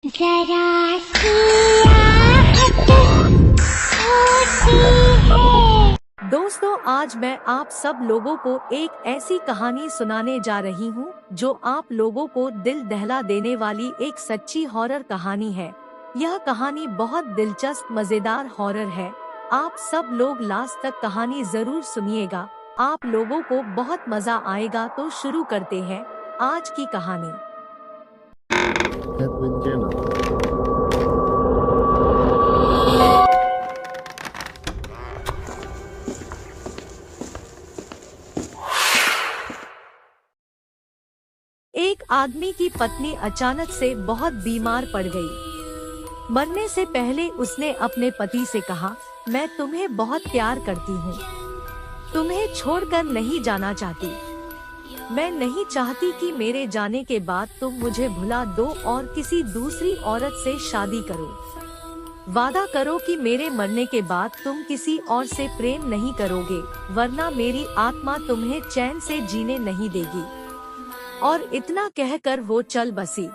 जरा सी आहट होती है। दोस्तों, आज मैं आप सब लोगों को एक ऐसी कहानी सुनाने जा रही हूँ जो आप लोगों को दिल दहला देने वाली एक सच्ची हॉरर कहानी है। यह कहानी बहुत दिलचस्प मजेदार हॉरर है। आप सब लोग लास्ट तक कहानी जरूर सुनिएगा, आप लोगों को बहुत मजा आएगा। तो शुरू करते हैं आज की कहानी। Edwin Jenner. एक आदमी की पत्नी अचानक से बहुत बीमार पड़ गई। मरने से पहले उसने अपने पति से कहा, मैं तुम्हें बहुत प्यार करती हूँ, तुम्हें छोड़कर नहीं जाना चाहती। मैं नहीं चाहती कि मेरे जाने के बाद तुम मुझे भुला दो और किसी दूसरी औरत से शादी करो। वादा करो कि मेरे मरने के बाद तुम किसी और से प्रेम नहीं करोगे, वरना मेरी आत्मा तुम्हें चैन से जीने नहीं देगी। और इतना कहकर वो चल बसी।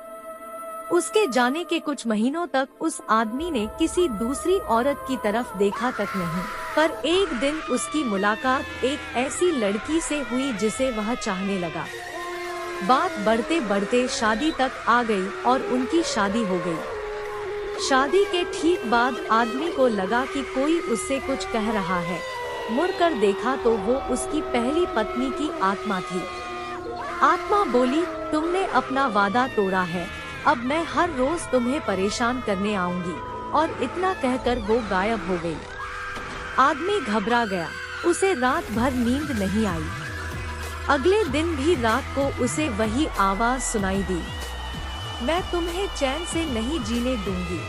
उसके जाने के कुछ महीनों तक उस आदमी ने किसी दूसरी औरत की तरफ देखा तक नहीं, पर एक दिन उसकी मुलाकात एक ऐसी लड़की से हुई जिसे वह चाहने लगा। बात बढ़ते बढ़ते शादी तक आ गई और उनकी शादी हो गई। शादी के ठीक बाद आदमी को लगा कि कोई उससे कुछ कह रहा है। मुड़कर देखा तो वो उसकी पहली पत्नी की आत्मा थी। आत्मा बोली, तुमने अपना वादा तोड़ा है, अब मैं हर रोज तुम्हें परेशान करने आऊंगी। और इतना कहकर वो गायब हो गई। आदमी घबरा गया, उसे रात भर नींद नहीं आई। अगले दिन भी रात को उसे वही आवाज सुनाई दी, मैं तुम्हें चैन से नहीं जीने दूंगी।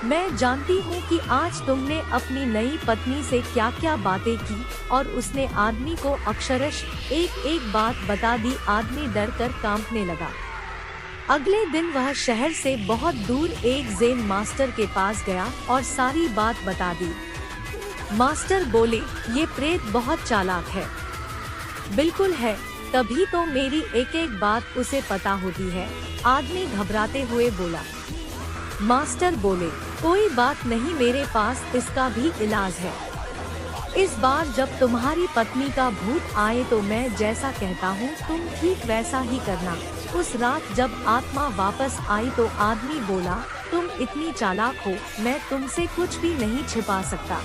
मैं जानती हूँ कि आज तुमने अपनी नई पत्नी से क्या क्या बातें की। और उसने आदमी को अक्षरश एक एक बात बता दी। आदमी डर कर कांपने लगा। अगले दिन वह शहर से बहुत दूर एक ज़ेन मास्टर के पास गया और सारी बात बता दी। मास्टर बोले, ये प्रेत बहुत चालाक है। बिल्कुल है, तभी तो मेरी एक एक बात उसे पता होती है। आदमी घबराते हुए बोला। मास्टर बोले, कोई बात नहीं, मेरे पास इसका भी इलाज है। इस बार जब तुम्हारी पत्नी का भूत आए तो मैं जैसा कहता हूँ तुम ठीक वैसा ही करना। उस रात जब आत्मा वापस आई तो आदमी बोला, तुम इतनी चालाक हो, मैं तुमसे कुछ भी नहीं छिपा सकता।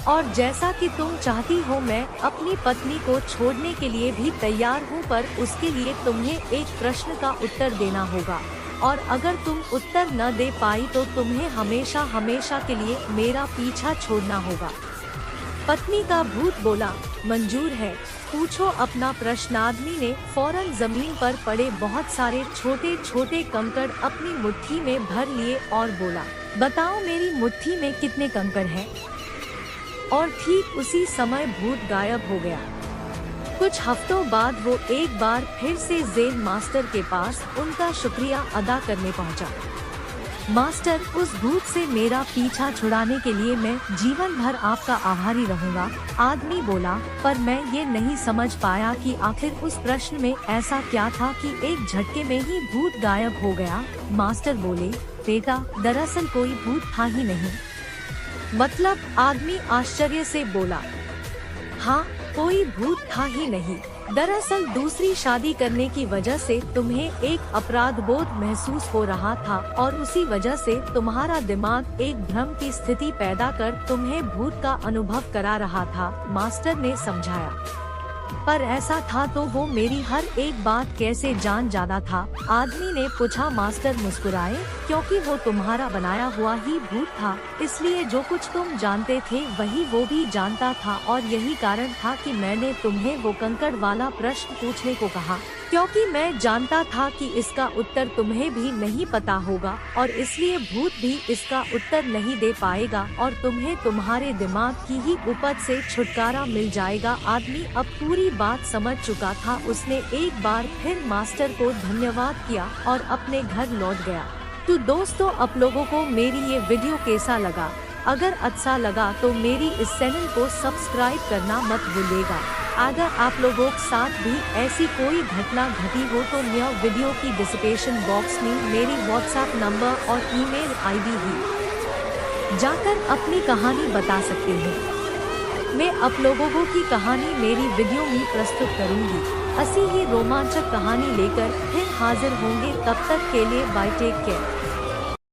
और जैसा कि तुम चाहती हो मैं अपनी पत्नी को छोड़ने के लिए भी तैयार हूँ, पर उसके लिए तुम्हें एक प्रश्न का उत्तर देना होगा। और अगर तुम उत्तर न दे पाई तो तुम्हें हमेशा हमेशा के लिए मेरा पीछा छोड़ना होगा। पत्नी का भूत बोला, मंजूर है, पूछो अपना प्रश्न। आदमी ने फौरन जमीन पर पड़े बहुत सारे छोटे छोटे कंकड़ अपनी मुट्ठी में भर लिए और बोला, बताओ मेरी मुट्ठी में कितने कंकड़ हैं? और ठीक उसी समय भूत गायब हो गया। कुछ हफ्तों बाद वो एक बार फिर से ज़ेन मास्टर के पास उनका शुक्रिया अदा करने पहुंचा। मास्टर, उस भूत से मेरा पीछा छुड़ाने के लिए मैं जीवन भर आपका आभारी रहूंगा। आदमी बोला, पर मैं ये नहीं समझ पाया कि आखिर उस प्रश्न में ऐसा क्या था कि एक झटके में ही भूत गायब हो गया। मास्टर बोले, बेटा, दरअसल कोई भूत था ही नहीं। मतलब? आदमी आश्चर्य से बोला, हाँ, कोई भूत था ही नहीं। दरअसल दूसरी शादी करने की वजह से तुम्हें एक अपराध बोध महसूस हो रहा था और उसी वजह से तुम्हारा दिमाग एक भ्रम की स्थिति पैदा कर तुम्हें भूत का अनुभव करा रहा था। मास्टर ने समझाया। पर ऐसा था तो वो मेरी हर एक बात कैसे जान जाता था? आदमी ने पूछा। मास्टर मुस्कुराए, क्योंकि वो तुम्हारा बनाया हुआ ही भूत था, इसलिए जो कुछ तुम जानते थे वही वो भी जानता था। और यही कारण था कि मैंने तुम्हें वो कंकड़ वाला प्रश्न पूछने को कहा, क्योंकि मैं जानता था कि इसका उत्तर तुम्हें भी नहीं पता होगा और इसलिए भूत भी इसका उत्तर नहीं दे पाएगा और तुम्हें तुम्हारे दिमाग की ही उपज से छुटकारा मिल जाएगा। आदमी अब पूरी बात समझ चुका था। उसने एक बार फिर मास्टर को धन्यवाद किया और अपने घर लौट गया। तो दोस्तों, आप लोगों को मेरी ये वीडियो कैसा लगा अगर अच्छा लगा तो मेरी इस चैनल को सब्सक्राइब करना मत भूलिएगा। अगर आप लोगों के साथ भी ऐसी कोई घटना घटी हो तो मेरे वीडियो की डिस्क्रिप्शन बॉक्स में मेरी व्हाट्सएप नंबर और ईमेल आईडी है, जाकर अपनी कहानी बता सकते हैं। मैं आप लोगों की कहानी मेरी वीडियो में प्रस्तुत करूंगी। ऐसी ही रोमांचक कहानी लेकर फिर हाजिर होंगे, तब तक के लिए बाय, टेक केयर।